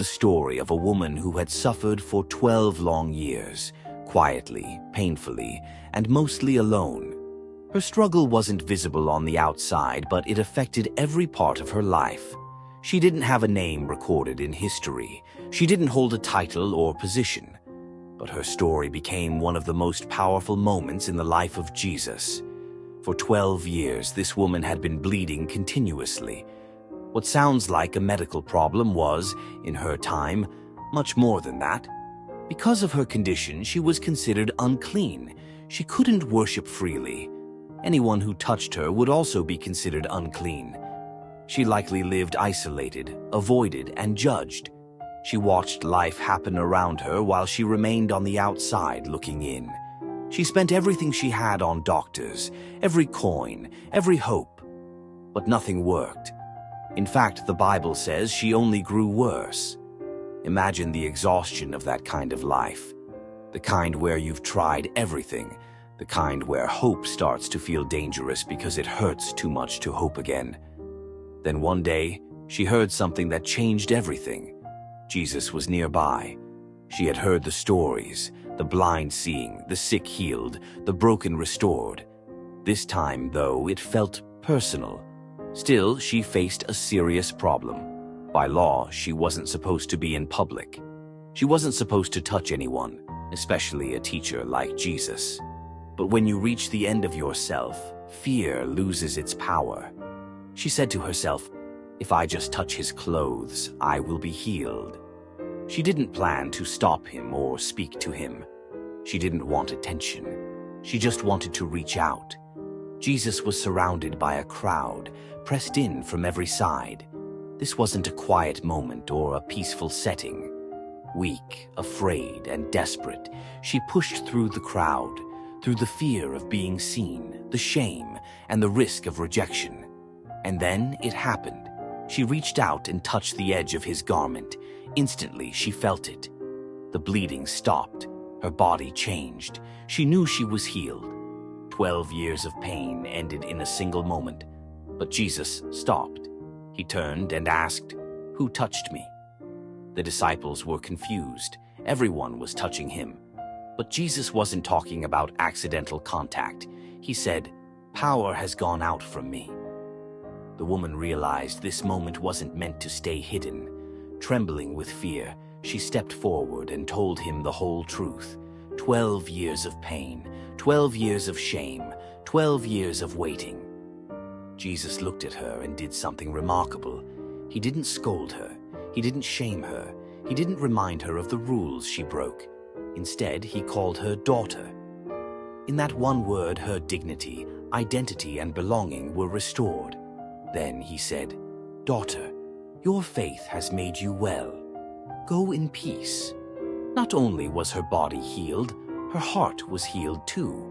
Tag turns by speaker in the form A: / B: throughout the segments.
A: The story of a woman who had suffered for 12 long years, quietly, painfully, and mostly alone. Her struggle wasn't visible on the outside, but it affected every part of her life. She didn't have a name recorded in history. She didn't hold a title or position. But her story became one of the most powerful moments in the life of Jesus. For 12 years, this woman had been bleeding continuously. What sounds like a medical problem was, in her time, much more than that. Because of her condition, she was considered unclean. She couldn't worship freely. Anyone who touched her would also be considered unclean. She likely lived isolated, avoided, and judged. She watched life happen around her while she remained on the outside looking in. She spent everything she had on doctors, every coin, every hope. But nothing worked. In fact, the Bible says she only grew worse. Imagine the exhaustion of that kind of life. The kind where you've tried everything. The kind where hope starts to feel dangerous because it hurts too much to hope again. Then one day, she heard something that changed everything. Jesus was nearby. She had heard the stories, the blind seeing, the sick healed, the broken restored. This time, though, it felt personal. Still, she faced a serious problem. By law, she wasn't supposed to be in public. She wasn't supposed to touch anyone, especially a teacher like Jesus. But when you reach the end of yourself, fear loses its power. She said to herself, "If I just touch his clothes, I will be healed." She didn't plan to stop him or speak to him. She didn't want attention. She just wanted to reach out. Jesus was surrounded by a crowd, pressed in from every side. This wasn't a quiet moment or a peaceful setting. Weak, afraid, and desperate, she pushed through the crowd, through the fear of being seen, the shame, and the risk of rejection. And then it happened. She reached out and touched the edge of his garment. Instantly, she felt it. The bleeding stopped. Her body changed. She knew she was healed. 12 years of pain ended in a single moment. But Jesus stopped. He turned and asked, "Who touched me?" The disciples were confused. Everyone was touching him. But Jesus wasn't talking about accidental contact. He said, "Power has gone out from me." The woman realized this moment wasn't meant to stay hidden. Trembling with fear, she stepped forward and told him the whole truth. 12 years of pain, 12 years of shame, 12 years of waiting. Jesus looked at her and did something remarkable. He didn't scold her. He didn't shame her. He didn't remind her of the rules she broke. Instead, he called her daughter. In that one word, her dignity, identity, and belonging were restored. Then he said, "Daughter, your faith has made you well. Go in peace." Not only was her body healed, her heart was healed too.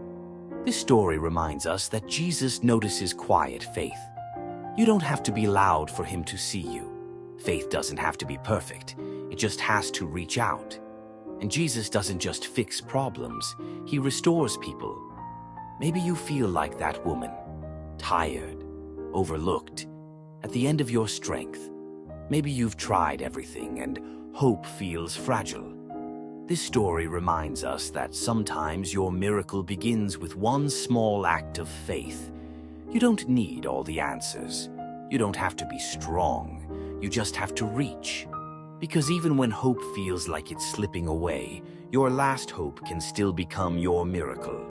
A: This story reminds us that Jesus notices quiet faith. You don't have to be loud for him to see you. Faith doesn't have to be perfect. It just has to reach out. And Jesus doesn't just fix problems. He restores people. Maybe you feel like that woman. Tired, overlooked, at the end of your strength. Maybe you've tried everything and hope feels fragile. This story reminds us that sometimes your miracle begins with one small act of faith. You don't need all the answers. You don't have to be strong. You just have to reach. Because even when hope feels like it's slipping away, your last hope can still become your miracle.